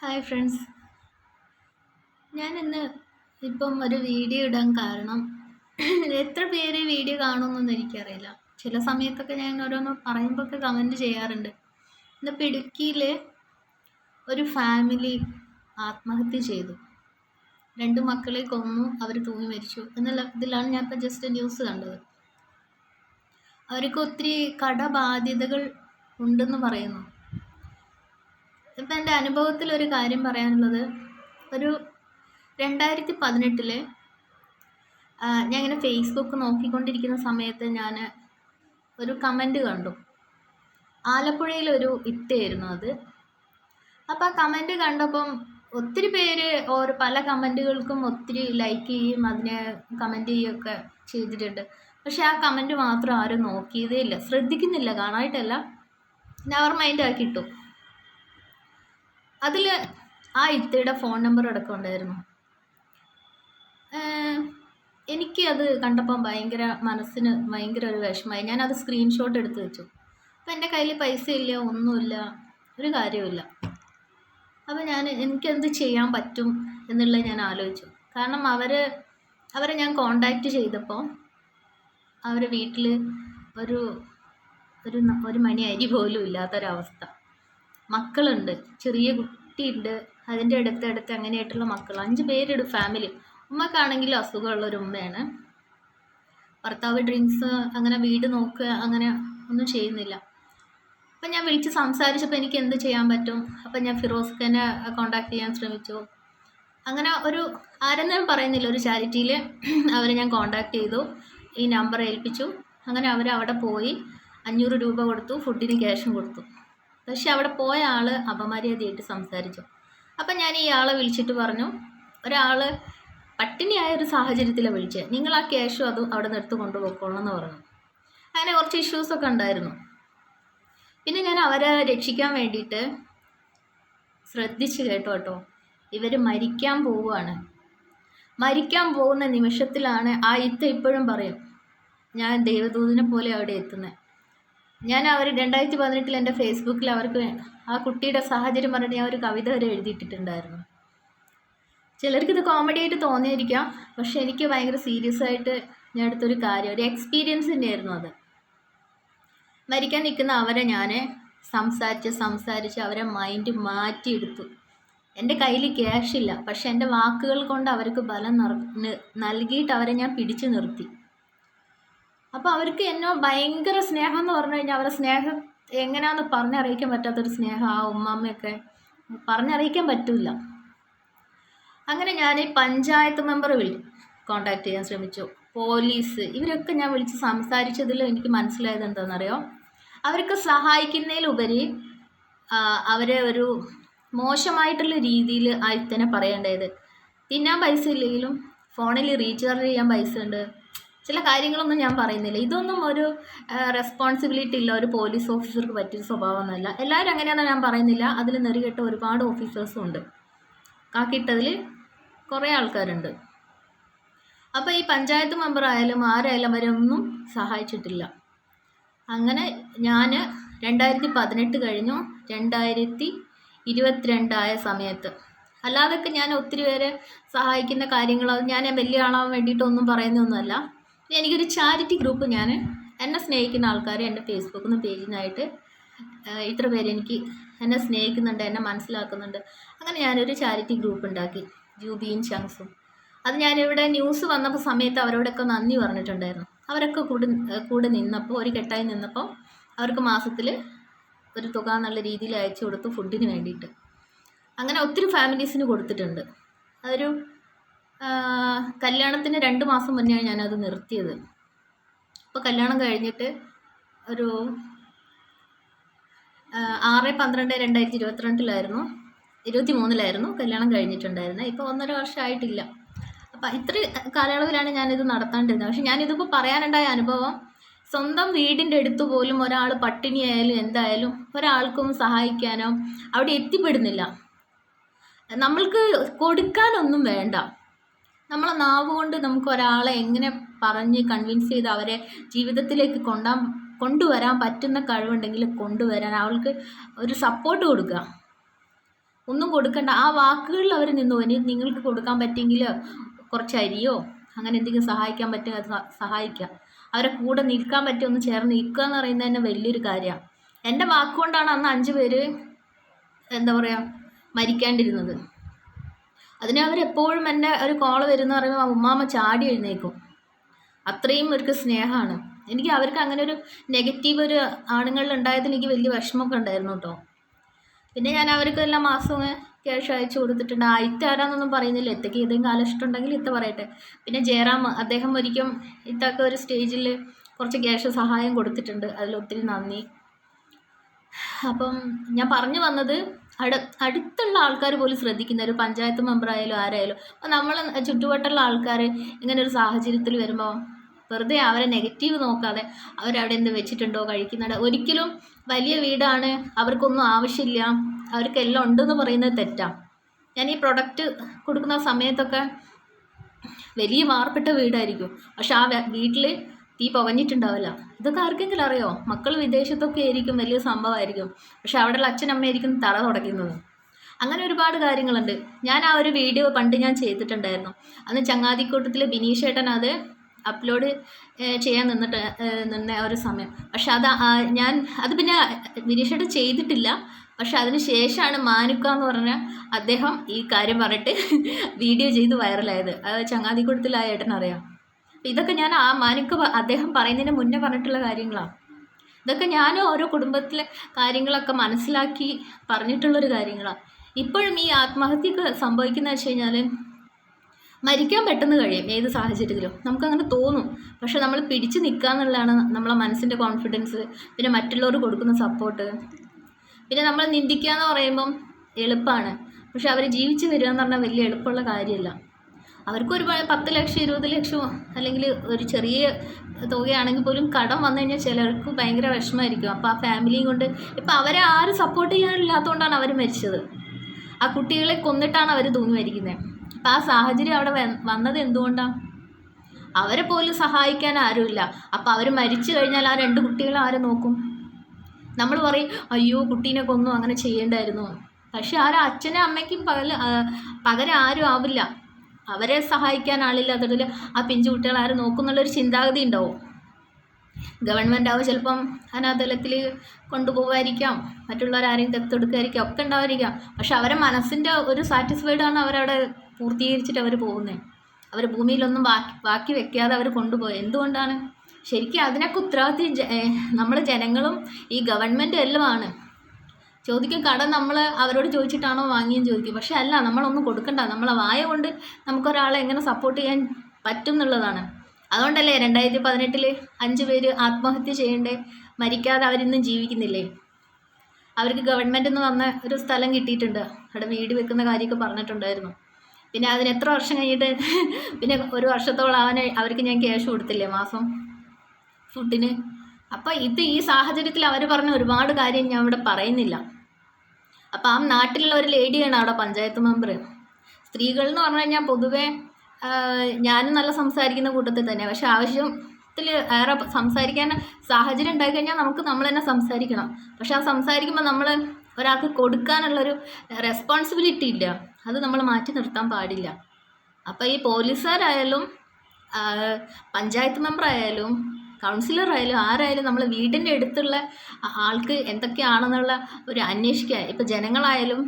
Hi friends, ഞാൻ ഇന്ന് ഇപ്പം ഒരു വീഡിയോ ഇടാൻ കാരണം എത്ര പേര് വീഡിയോ കാണുമെന്നൊന്നും എനിക്കറിയില്ല. ചില സമയത്തൊക്കെ ഞാൻ ഓരോന്ന് പറയുമ്പോഴൊക്കെ കമൻറ്റ് ചെയ്യാറുണ്ട്. ഇന്നിപ്പോൾ ഇടുക്കിയിൽ ഒരു ഫാമിലി ആത്മഹത്യ ചെയ്തു. 2 മക്കളെ കൊന്നു, അവർ തൂങ്ങി മരിച്ചു എന്നുള്ള ഇതിലാണ് ഞാൻ ഇപ്പോൾ ജസ്റ്റ് ന്യൂസ് കണ്ടത്. അവർക്ക് ഒത്തിരി കടബാധ്യതകൾ ഉണ്ടെന്ന് പറയുന്നു. ഇപ്പം എൻ്റെ അനുഭവത്തിൽ ഒരു കാര്യം പറയാനുള്ളത്, ഒരു 2018 ഞാൻ ഇങ്ങനെ ഫേസ്ബുക്ക് നോക്കിക്കൊണ്ടിരിക്കുന്ന സമയത്ത് ഞാൻ ഒരു കമൻറ്റ് കണ്ടു. ആലപ്പുഴയിലൊരു ഇത്തയായിരുന്നു അത്. അപ്പോൾ ആ കമൻറ്റ് കണ്ടപ്പം ഒത്തിരി പേര് പല കമൻറ്റുകൾക്കും ഒത്തിരി ലൈക്ക് ചെയ്യും, അതിനെ കമൻറ്റ് ചെയ്യുകയൊക്കെ ചെയ്തിട്ടുണ്ട്. പക്ഷെ ആ കമൻറ്റ് മാത്രം ആരും നോക്കിയതേ ഇല്ല, ശ്രദ്ധിക്കുന്നില്ല, കാണാനായിട്ടല്ല, നെവർ മൈൻഡ് ആക്കിയിട്ടു. അതിൽ ആ ഇത്തയുടെ ഫോൺ നമ്പർ അടക്കം ഉണ്ടായിരുന്നു. എനിക്ക് അത് കണ്ടപ്പം മനസ്സിന് ഭയങ്കര ഒരു വിഷമമായി. ഞാനത് സ്ക്രീൻഷോട്ട് എടുത്ത് വെച്ചു. അപ്പം എൻ്റെ കയ്യിൽ പൈസ ഇല്ല, ഒന്നുമില്ല, ഒരു കാര്യമില്ല. അപ്പോൾ എനിക്കെന്ത് ചെയ്യാൻ പറ്റും എന്നുള്ളത് ഞാൻ ആലോചിച്ചു. കാരണം അവരെ ഞാൻ കോണ്ടാക്റ്റ് ചെയ്തപ്പോൾ അവരെ വീട്ടിൽ ഒരു മണി അരി പോലും ഇല്ലാത്തൊരവസ്ഥ. മക്കളുണ്ട്, ചെറിയ കുട്ടിയുണ്ട്, അതിൻ്റെ അടുത്തടുത്ത് അങ്ങനെയായിട്ടുള്ള മക്കൾ, 5 പേരുടെ ഫാമിലി. ഉമ്മക്കാണെങ്കിൽ അസുഖമുള്ളൊരു ഉമ്മയാണ്. ഭർത്താവ് ഡ്രിങ്ക്സ്, അങ്ങനെ വീട് നോക്കുക, അങ്ങനെ ഒന്നും ചെയ്യുന്നില്ല. അപ്പം ഞാൻ വിളിച്ച് സംസാരിച്ചപ്പോൾ എനിക്ക് എന്ത് ചെയ്യാൻ പറ്റും. അപ്പം ഞാൻ ഫിറോസ്ഖാനെ കോണ്ടാക്ട് ചെയ്യാൻ ശ്രമിച്ചു. അങ്ങനെ ആരെന്നും പറയുന്നില്ല, ഒരു ചാരിറ്റിയിൽ അവരെ ഞാൻ കോണ്ടാക്ട് ചെയ്തു, ഈ നമ്പർ ഏൽപ്പിച്ചു. അങ്ങനെ അവിടെ പോയി 500 രൂപ കൊടുത്തു, ഫുഡിന് ക്യാഷും കൊടുത്തു. പക്ഷെ അവിടെ പോയ ആൾ അപമര്യാദയായിട്ട് സംസാരിച്ചു. അപ്പം ഞാൻ ഈ ആളെ വിളിച്ചിട്ട് പറഞ്ഞു, ഒരാൾ പട്ടിണിയായ ഒരു സാഹചര്യത്തിലാണ് വിളിച്ചത്, നിങ്ങൾ ആ ക്യാഷും അതും അവിടെ നിന്ന് എടുത്ത് കൊണ്ടുപോയിക്കൊള്ളണം എന്ന് പറഞ്ഞു. അങ്ങനെ കുറച്ച് ഇഷ്യൂസൊക്കെ ഉണ്ടായിരുന്നു. പിന്നെ ഞാൻ അവരെ രക്ഷിക്കാൻ വേണ്ടിയിട്ട് ശ്രദ്ധിച്ച് കേട്ടോ, ഇവർ മരിക്കാൻ പോവുകയാണ്. മരിക്കാൻ പോകുന്ന നിമിഷത്തിലാണ് ആ ഇത്ത ഇപ്പോഴും പറയും, ഞാൻ ദൈവദൂതനെ പോലെ അവിടെ എത്തുന്നത്. ഞാൻ 2018 എൻ്റെ ഫേസ്ബുക്കിൽ അവർക്ക് ആ കുട്ടിയുടെ സാഹചര്യം പറഞ്ഞിട്ട് ഞാൻ ഒരു കവിത വരെ എഴുതിയിട്ടിട്ടുണ്ടായിരുന്നു. ചിലർക്ക് ഇത് കോമഡി ആയിട്ട് തോന്നിയിരിക്കാം, പക്ഷെ എനിക്ക് ഭയങ്കര സീരിയസ് ആയിട്ട് ഞാൻ എടുത്തൊരു കാര്യം, ഒരു എക്സ്പീരിയൻസ് തന്നെയായിരുന്നു അത്. മരിക്കാൻ നിൽക്കുന്ന അവരെ ഞാൻ സംസാരിച്ച് അവരെ മൈൻഡ് മാറ്റിയെടുത്തു. എൻ്റെ കയ്യിൽ ക്യാഷ് ഇല്ല, പക്ഷെ എൻ്റെ വാക്കുകൾ കൊണ്ട് അവർക്ക് ബലം നൽകിയിട്ട് അവരെ ഞാൻ പിടിച്ചു നിർത്തി. അപ്പോൾ അവർക്ക് എന്നോ ഭയങ്കര സ്നേഹം എന്ന് പറഞ്ഞു കഴിഞ്ഞാൽ, അവരുടെ സ്നേഹം എങ്ങനെയാണെന്ന് പറഞ്ഞറിയിക്കാൻ പറ്റാത്തൊരു സ്നേഹം. ആ ഉമ്മമ്മയൊക്കെ പറഞ്ഞറിയിക്കാൻ പറ്റില്ല. അങ്ങനെ ഞാൻ ഈ പഞ്ചായത്ത് മെമ്പർ കോണ്ടാക്ട് ചെയ്യാൻ ശ്രമിച്ചു, പോലീസ്, ഇവരൊക്കെ ഞാൻ വിളിച്ച് സംസാരിച്ചതിൽ എനിക്ക് മനസ്സിലായത് എന്താണെന്നറിയോ, അവർക്ക് സഹായിക്കുന്നതിലുപരി അവരെ ഒരു മോശമായിട്ടുള്ള രീതിയിൽ ആയിത്തന്നെ പറയേണ്ടത്. തിന്നാൻ പൈസ ഇല്ലെങ്കിലും ഫോണിൽ റീചാർജ് ചെയ്യാൻ പൈസ ഉണ്ട്, ചില കാര്യങ്ങളൊന്നും ഞാൻ പറയുന്നില്ല. ഇതൊന്നും ഒരു റെസ്പോൺസിബിലിറ്റി ഇല്ല, ഒരു പോലീസ് ഓഫീസർക്ക് പറ്റിയ സ്വഭാവമൊന്നുമല്ല. എല്ലാവരും അങ്ങനെയാണെന്ന് ഞാൻ പറയുന്നില്ല, അതിൽ നെറികെട്ട ഒരുപാട് ഓഫീസേഴ്സും ഉണ്ട്, കാക്കിയിട്ടതിൽ കുറേ ആൾക്കാരുണ്ട്. അപ്പോൾ ഈ പഞ്ചായത്ത് മെമ്പർ ആയാലും ആരായാലും അവരൊന്നും സഹായിച്ചിട്ടില്ല. അങ്ങനെ ഞാൻ 2018 കഴിഞ്ഞു, 2022 ആയ സമയത്ത്, അല്ലാതൊക്കെ ഞാൻ ഒത്തിരി പേരെ സഹായിക്കുന്ന കാര്യങ്ങൾ, അത് ഞാൻ വലിയ ആളാവാൻ വേണ്ടിയിട്ടൊന്നും പറയുന്നൊന്നുമല്ല. എനിക്കൊരു ചാരിറ്റി ഗ്രൂപ്പ്, എന്നെ സ്നേഹിക്കുന്ന ആൾക്കാർ എൻ്റെ ഫേസ്ബുക്കിൽ നിന്ന് പേജിനായിട്ട് ഇത്ര പേര് എന്നെ സ്നേഹിക്കുന്നുണ്ട്, എന്നെ മനസ്സിലാക്കുന്നുണ്ട്. അങ്ങനെ ഞാനൊരു ചാരിറ്റി ഗ്രൂപ്പ് ഉണ്ടാക്കി, ജൂബിയും ചങ്സും. അത് ഞാനിവിടെ ന്യൂസ് വന്നപ്പോൾ സമയത്ത് അവരോടൊക്കെ നന്ദി പറഞ്ഞിട്ടുണ്ടായിരുന്നു. അവരൊക്കെ കൂടെ നിന്നപ്പോൾ, ഒരു കെട്ടായി നിന്നപ്പോൾ അവർക്ക് മാസത്തിൽ ഒരു തുക എന്നുള്ള രീതിയിൽ അയച്ചു കൊടുത്തു, ഫുഡിന് വേണ്ടിയിട്ട്. അങ്ങനെ ഒത്തിരി ഫാമിലീസിന് കൊടുത്തിട്ടുണ്ട്. അതൊരു കല്യാണത്തിന് 2 മാസം മുന്നെയാണ് ഞാനത് നിർത്തിയത്. അപ്പോൾ കല്യാണം കഴിഞ്ഞിട്ട് ഒരു 6/12/2022 23 കല്യാണം കഴിഞ്ഞിട്ടുണ്ടായിരുന്നത്. ഇപ്പോൾ 1.5 വർഷമായിട്ടില്ല. അപ്പം ഇത്ര കാലയളവിലാണ് ഞാനിത് നടത്താണ്ടിരുന്നത്. പക്ഷെ ഞാനിതിപ്പോൾ പറയാനുണ്ടായ അനുഭവം, സ്വന്തം വീടിൻ്റെ അടുത്ത് പോലും ഒരാൾ പട്ടിണിയായാലും എന്തായാലും ഒരാൾക്കും സഹായിക്കാനോ അവിടെ എത്തിപ്പെടുന്നില്ല. നമ്മൾക്ക് കൊടുക്കാനൊന്നും വേണ്ട, നമ്മളെ നാവ് കൊണ്ട് നമുക്ക് ഒരാളെ എങ്ങനെ പറഞ്ഞ് കൺവിൻസ് ചെയ്ത് അവരെ ജീവിതത്തിലേക്ക് കൊണ്ടുവരാൻ പറ്റുന്ന കഴിവുണ്ടെങ്കിൽ കൊണ്ടുവരാൻ അവൾക്ക് ഒരു സപ്പോർട്ട് കൊടുക്കുക. ഒന്നും കൊടുക്കണ്ട. ആ വാക്കുകളിൽ അവർ നിന്നു. ഇനി നിങ്ങൾക്ക് കൊടുക്കാൻ പറ്റിയെങ്കിൽ കുറച്ച് അരിയോ അങ്ങനെ എന്തെങ്കിലും സഹായിക്കാൻ പറ്റുക അത് സഹായിക്കുക. അവരെ കൂടെ നിൽക്കാൻ പറ്റുക ഒന്ന് ചേർന്ന് നിൽക്കുക എന്ന് പറയുന്നത് തന്നെ വലിയൊരു കാര്യമാണ്. എൻ്റെ വാക്കുകൊണ്ടാണ് അന്ന് 5 പേര് എന്താ പറയുക മരിക്കാണ്ടിരുന്നത്. അതിന് അവരെപ്പോഴും എന്നെ ഒരു കോള് വരുന്ന പറയുമ്പോൾ ഉമ്മാമ്മ ചാടി എഴുന്നേക്കും. അത്രയും അവർക്ക് സ്നേഹമാണ്. എനിക്ക് അവർക്ക് അങ്ങനെ ഒരു നെഗറ്റീവ് ഒരു ആണുങ്ങളിൽ ഉണ്ടായതിൽ എനിക്ക് വലിയ വിഷമമൊക്കെ ഉണ്ടായിരുന്നു കേട്ടോ. പിന്നെ ഞാൻ അവർക്ക് എല്ലാ മാസവും ക്യാഷ് അയച്ചു കൊടുത്തിട്ടുണ്ട്. ഇത്ത ആരാന്നൊന്നും പറയുന്നില്ല. ഇത്തക്ക് ഏതെങ്കിലും കാലം ഇഷ്ടമുണ്ടെങ്കിൽ ഇത്ത പറയട്ടെ. പിന്നെ ജയറാം അദ്ദേഹം ഒരിക്കലും ഇത്തൊക്കെ ഒരു സ്റ്റേജിൽ കുറച്ച് ക്യാഷ് സഹായം കൊടുത്തിട്ടുണ്ട്. അതിലൊത്തിരി നന്ദി. അപ്പം ഞാൻ പറഞ്ഞു വന്നത് അടുത്തുള്ള ആൾക്കാർ പോലും ശ്രദ്ധിക്കുന്ന ഒരു പഞ്ചായത്ത് മെമ്പറായാലും ആരായാലും അപ്പം നമ്മൾ ചുറ്റുവട്ടമുള്ള ആൾക്കാർ ഇങ്ങനെ ഒരു സാഹചര്യത്തിൽ വരുമ്പോൾ വെറുതെ അവരെ നെഗറ്റീവ് നോക്കാതെ അവരവിടെ എന്ത് വെച്ചിട്ടുണ്ടോ കഴിക്കുന്നുണ്ടോ. ഒരിക്കലും വലിയ വീടാണ് അവർക്കൊന്നും ആവശ്യമില്ല അവർക്കെല്ലാം ഉണ്ടെന്ന് പറയുന്നത് തെറ്റാണ്. ഞാൻ ഈ പ്രൊഡക്റ്റ് കൊടുക്കുന്ന സമയത്തൊക്കെ വലിയ വാർപ്പിട്ട വീടായിരിക്കും, പക്ഷെ ആ വീട്ടിൽ തീ പുകഞ്ഞിട്ടുണ്ടാവില്ല. ഇതൊക്കെ ആർക്കെങ്കിലും അറിയോ? മക്കൾ വിദേശത്തൊക്കെ ആയിരിക്കും, വലിയ സംഭവമായിരിക്കും, പക്ഷെ അവിടെയുള്ള അച്ഛനമ്മയായിരിക്കും തറ തുടയ്ക്കുന്നത്. അങ്ങനെ ഒരുപാട് കാര്യങ്ങളുണ്ട്. ഞാൻ ആ ഒരു വീഡിയോ പണ്ട് ഞാൻ ചെയ്തിട്ടുണ്ടായിരുന്നു. അന്ന് ചങ്ങാതിക്കൂട്ടത്തിൽ ബിനീഷേട്ടൻ അത് അപ്ലോഡ് ചെയ്യാൻ നിന്ന ഒരു സമയം. പക്ഷെ അത് പിന്നെ ബിനീഷേട്ടൻ ചെയ്തിട്ടില്ല. പക്ഷെ അതിന് ശേഷമാണ് മാനുക്ക എന്ന് പറഞ്ഞ അദ്ദേഹം ഈ കാര്യം പറഞ്ഞിട്ട് വീഡിയോ ചെയ്ത് വൈറലായത്. അത് ചങ്ങാതിക്കൂട്ടത്തിൽ ആ ഏട്ടനറിയാം. ഇതൊക്കെ ഞാൻ ആ മാനുക്ക അദ്ദേഹം പറയുന്നതിന് മുന്നേ പറഞ്ഞിട്ടുള്ള കാര്യങ്ങളാണ്. ഇതൊക്കെ ഞാൻ ഓരോ കുടുംബത്തിലെ കാര്യങ്ങളൊക്കെ മനസ്സിലാക്കി പറഞ്ഞിട്ടുള്ളൊരു കാര്യങ്ങളാണ്. ഇപ്പോഴും ഈ ആത്മഹത്യക്ക് സംഭവിക്കുന്നത് വെച്ച് കഴിഞ്ഞാൽ മരിക്കാൻ പെട്ടെന്ന് കഴിയും ഏത് സാഹചര്യത്തിലും, നമുക്കങ്ങനെ തോന്നും. പക്ഷെ നമ്മൾ പിടിച്ച് നിൽക്കുക എന്നുള്ളതാണ് നമ്മളെ മനസ്സിൻ്റെ കോൺഫിഡൻസ്. പിന്നെ മറ്റുള്ളവർ കൊടുക്കുന്ന സപ്പോർട്ട്. പിന്നെ നമ്മൾ നിന്ദിക്കുക എന്ന് പറയുമ്പം എളുപ്പമാണ്, പക്ഷെ അവർ ജീവിച്ച് വരിക എന്ന് പറഞ്ഞാൽ വലിയ എളുപ്പമുള്ള കാര്യമല്ല. അവർക്ക് ഒരുപാട് 10 ലക്ഷം 20 ലക്ഷം അല്ലെങ്കിൽ ഒരു ചെറിയ തുകയാണെങ്കിൽ പോലും കടം വന്നു കഴിഞ്ഞാൽ ചിലർക്ക് ഭയങ്കര വിഷമമായിരിക്കും. അപ്പോൾ ആ ഫാമിലിയും കൊണ്ട് ഇപ്പം അവരെ ആരും സപ്പോർട്ട് ചെയ്യാനില്ലാത്തതുകൊണ്ടാണ് അവർ മരിച്ചത്. ആ കുട്ടികളെ കൊന്നിട്ടാണ് അവർ തൂങ്ങി മരിക്കുന്നത്. അപ്പം ആ സാഹചര്യം അവിടെ വന്നത് എന്തുകൊണ്ടാണ്? അവരെ പോലും സഹായിക്കാൻ ആരുമില്ല. അപ്പം അവർ മരിച്ചു കഴിഞ്ഞാൽ ആ 2 കുട്ടികളെ ആരെ നോക്കും? നമ്മൾ പറയും അയ്യോ കുട്ടീനെ കൊന്നു, അങ്ങനെ ചെയ്യേണ്ടായിരുന്നു. പക്ഷെ ആ അച്ഛനും അമ്മയ്ക്കും പകരം ആരും ആവില്ല. അവരെ സഹായിക്കാൻ ആളില്ലാത്തതിൽ ആ പിഞ്ചു കുട്ടികൾ ആരും നോക്കുന്നുള്ളൊരു ചിന്താഗതി ഉണ്ടാവും. ഗവൺമെൻറ് ആവും ചിലപ്പം അനാഥലത്തിൽ കൊണ്ടുപോകാതിരിക്കാം, മറ്റുള്ളവരാരെയും ദത്തെടുക്കാതിരിക്കാം, ഒക്കെ ഉണ്ടാവാതിരിക്കാം. പക്ഷെ അവരെ മനസ്സിൻ്റെ ഒരു സാറ്റിസ്ഫൈഡാണ് അവരവിടെ പൂർത്തീകരിച്ചിട്ട് അവർ പോകുന്നത്. അവർ ഭൂമിയിലൊന്നും ബാക്കി വെക്കാതെ അവർ കൊണ്ടുപോയി. എന്തുകൊണ്ടാണ്? ശരിക്കും അതിനൊക്കെ ഉത്തരവാദിത്വം നമ്മൾ ജനങ്ങളും ഈ ഗവൺമെൻറ്റും എല്ലാമാണ്. ചോദിക്കും കടം നമ്മൾ അവരോട് ചോദിച്ചിട്ടാണോ വാങ്ങിയെന്ന് ചോദിക്കും. പക്ഷെ അല്ല, നമ്മളൊന്നും കൊടുക്കണ്ട. നമ്മളെ വായ കൊണ്ട് നമുക്കൊരാളെ എങ്ങനെ സപ്പോർട്ട് ചെയ്യാൻ പറ്റും എന്നുള്ളതാണ്. അതുകൊണ്ടല്ലേ 2018 5 പേര് ആത്മഹത്യ ചെയ്യേണ്ടേ, മരിക്കാതെ അവരിന്നും ജീവിക്കുന്നില്ലേ? അവർക്ക് ഗവൺമെൻറ്റിൽ നിന്ന് വന്ന ഒരു സ്ഥലം കിട്ടിയിട്ടുണ്ട്, അവിടെ വീട് വെക്കുന്ന കാര്യമൊക്കെ പറഞ്ഞിട്ടുണ്ടായിരുന്നു. പിന്നെ അതിന് എത്ര വർഷം കഴിഞ്ഞിട്ട് പിന്നെ 1 വർഷത്തോളം അവർക്ക് ഞാൻ ക്യാഷ് കൊടുത്തില്ലേ മാസം ഫുഡിന്. അപ്പോൾ ഈ സാഹചര്യത്തിൽ അവർ പറഞ്ഞ ഒരുപാട് കാര്യം ഞാൻ ഇവിടെ പറയുന്നില്ല. അപ്പോൾ ആ നാട്ടിലുള്ള ഒരു ലേഡിയാണ് അവിടെ പഞ്ചായത്ത് മെമ്പർ. സ്ത്രീകൾ എന്ന് പറഞ്ഞു കഴിഞ്ഞാൽ പൊതുവേ ഞാനും നല്ല സംസാരിക്കുന്ന കൂട്ടത്തിൽ തന്നെ. പക്ഷെ ആവശ്യത്തിൽ ഏറെ സംസാരിക്കാൻ സാഹചര്യം ഉണ്ടായിക്കഴിഞ്ഞാൽ നമ്മൾ തന്നെ സംസാരിക്കണം. പക്ഷെ ആ സംസാരിക്കുമ്പോൾ നമ്മൾ ഒരാൾക്ക് കൊടുക്കാനുള്ളൊരു റെസ്പോൺസിബിലിറ്റി ഇല്ല, അത് നമ്മൾ മാറ്റി നിർത്താൻ പാടില്ല. അപ്പോൾ ഈ പോലീസുകാരായാലും പഞ്ചായത്ത് മെമ്പറായാലും കൗൺസിലറായാലും ആരായാലും നമ്മൾ വീടിൻ്റെ അടുത്തുള്ള ആൾക്ക് എന്തൊക്കെയാണെന്നുള്ള ഒരു അന്വേഷിക്കുക. ഇപ്പോൾ ജനങ്ങളായാലും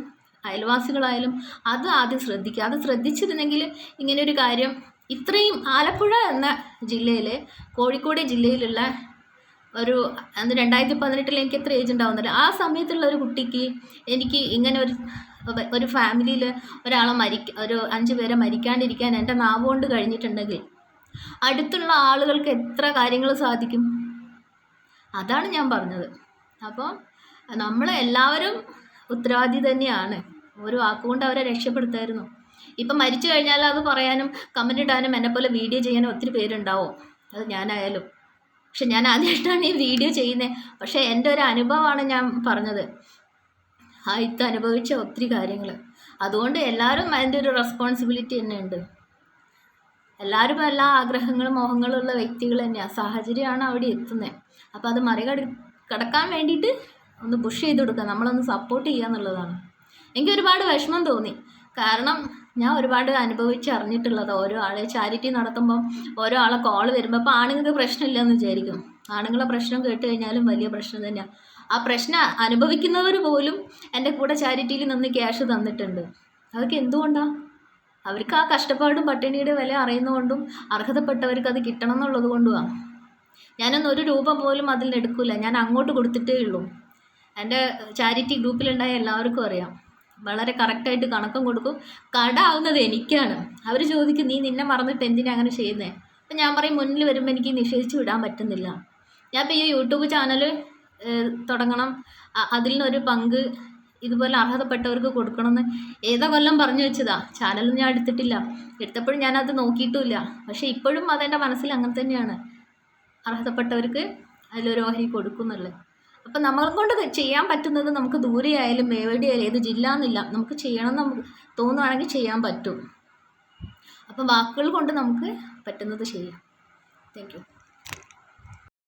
അയൽവാസികളായാലും അത് ആദ്യം ശ്രദ്ധിക്കുക. അത് ശ്രദ്ധിച്ചിരുന്നെങ്കിൽ ഇങ്ങനെയൊരു കാര്യം ഇത്രയും ആലപ്പുഴ എന്ന ജില്ലയിൽ, കോഴിക്കോട് ജില്ലയിലുള്ള ഒരു 2018 എനിക്ക് എത്ര ഏജ് ഉണ്ടാവുന്നില്ല, ആ സമയത്തുള്ള ഒരു കുട്ടിക്ക് എനിക്ക് ഇങ്ങനെ ഒരു ഫാമിലിയിൽ ഒരാളെ ഒരു 5 പേരെ മരിക്കാണ്ടിരിക്കാൻ എൻ്റെ നാവ് കൊണ്ട് കഴിഞ്ഞിട്ടുണ്ടെങ്കിൽ അടുത്തുള്ള ആളുകൾക്ക് എത്ര കാര്യങ്ങൾ സാധിക്കും? അതാണ് ഞാൻ പറഞ്ഞത്. അപ്പോൾ നമ്മൾ എല്ലാവരും ഉത്തരവാദി തന്നെയാണ്. ഒരു വാക്കുകൊണ്ട് അവരെ രക്ഷപ്പെടുത്തായിരുന്നു. ഇപ്പം മരിച്ചു കഴിഞ്ഞാൽ അത് പറയാനും കമൻ്റ് ഇടാനും എന്നെപ്പോലെ വീഡിയോ ചെയ്യാനും ഒത്തിരി പേരുണ്ടാവും, അത് ഞാനായാലും. പക്ഷെ ഞാൻ ആദ്യമായിട്ടാണ് ഈ വീഡിയോ ചെയ്യുന്നത്. പക്ഷേ എൻ്റെ ഒരു അനുഭവമാണ് ഞാൻ പറഞ്ഞത്. ഇത് അനുഭവിച്ച ഒത്തിരി കാര്യങ്ങൾ. അതുകൊണ്ട് എല്ലാവരും അതിൻ്റെ ഒരു റെസ്പോൺസിബിലിറ്റി തന്നെ ഉണ്ട്. എല്ലാവരും എല്ലാ ആഗ്രഹങ്ങളും മോഹങ്ങളും ഉള്ള വ്യക്തികൾ തന്നെയാണ്. സാഹചര്യമാണ് അവിടെ എത്തുന്നത്. അപ്പോൾ അത് കടക്കാൻ വേണ്ടിയിട്ട് ഒന്ന് പുഷ് ചെയ്ത് കൊടുക്കുക, നമ്മളൊന്ന് സപ്പോർട്ട് ചെയ്യുക എന്നുള്ളതാണ്. എനിക്ക് ഒരുപാട് വിഷമം തോന്നി. കാരണം ഞാൻ ഒരുപാട് അനുഭവിച്ചറിഞ്ഞിട്ടുള്ളത് ഓരോ ആളെ ചാരിറ്റി നടത്തുമ്പം ഓരോ ആളെ കോൾ വരുമ്പോൾ അപ്പോൾ ആണുങ്ങൾക്ക് പ്രശ്നമില്ലെന്ന് വിചാരിക്കും. ആണുങ്ങളെ പ്രശ്നം കേട്ട് കഴിഞ്ഞാലും വലിയ പ്രശ്നം തന്നെയാണ്. ആ പ്രശ്നം അനുഭവിക്കുന്നവർ പോലും എൻ്റെ കൂടെ ചാരിറ്റിയിൽ നിന്ന് ക്യാഷ് തന്നിട്ടുണ്ട്. അതൊക്കെ എന്തുകൊണ്ടാണ്? അവർക്ക് ആ കഷ്ടപ്പാടും പട്ടിണിയുടെ വില അറിയുന്നതുകൊണ്ടും അർഹതപ്പെട്ടവർക്ക് അത് കിട്ടണം എന്നുള്ളത് കൊണ്ടുമാണ്. ഞാനൊന്നും ഒരു രൂപ പോലും അതിൽ എടുക്കില്ല. ഞാൻ അങ്ങോട്ട് കൊടുത്തിട്ടേ ഉള്ളൂ. എൻ്റെ ചാരിറ്റി ഗ്രൂപ്പിലുണ്ടായ എല്ലാവർക്കും അറിയാം. വളരെ കറക്റ്റായിട്ട് കണക്കും കൊടുക്കും. കട ആവുന്നത് എനിക്കാണ്. അവർ ചോദിക്കും, നീ നിന്നെ മറന്നിട്ട് എന്തിനാ അങ്ങനെ ചെയ്യുന്നത്? അപ്പം ഞാൻ പറയും, മുന്നിൽ വരുമ്പോൾ എനിക്ക് നിഷേധിച്ച് വിടാൻ പറ്റുന്നില്ല. ഞാൻ ഇപ്പോൾ ഈ യൂട്യൂബ് ചാനൽ തുടങ്ങണം, അതിൽ നിന്നൊരു പങ്ക് ഇതുപോലെ അർഹതപ്പെട്ടവർക്ക് കൊടുക്കണമെന്ന് ഏതാ കൊല്ലം പറഞ്ഞു വെച്ചതാ. ചാനലൊന്നും ഞാൻ എടുത്തിട്ടില്ല. എടുത്തപ്പോഴും ഞാനത് നോക്കിയിട്ടുമില്ല. പക്ഷേ ഇപ്പോഴും അതെൻ്റെ മനസ്സിൽ അങ്ങനെ തന്നെയാണ്, അർഹതപ്പെട്ടവർക്ക് അതിലൊരു ഓഹരി കൊടുക്കുന്നുള്ളത്. അപ്പം നമ്മളെ കൊണ്ട് ചെയ്യാൻ പറ്റുന്നത് നമുക്ക് ദൂരെയായാലും എവിടെയായാലും ഏത് ജില്ല എന്നില്ല, നമുക്ക് ചെയ്യണം നമുക്ക് തോന്നുകയാണെങ്കിൽ ചെയ്യാൻ പറ്റും. അപ്പം വാക്കുകൾ കൊണ്ട് നമുക്ക് പറ്റുന്നത് ചെയ്യാം. Thank you.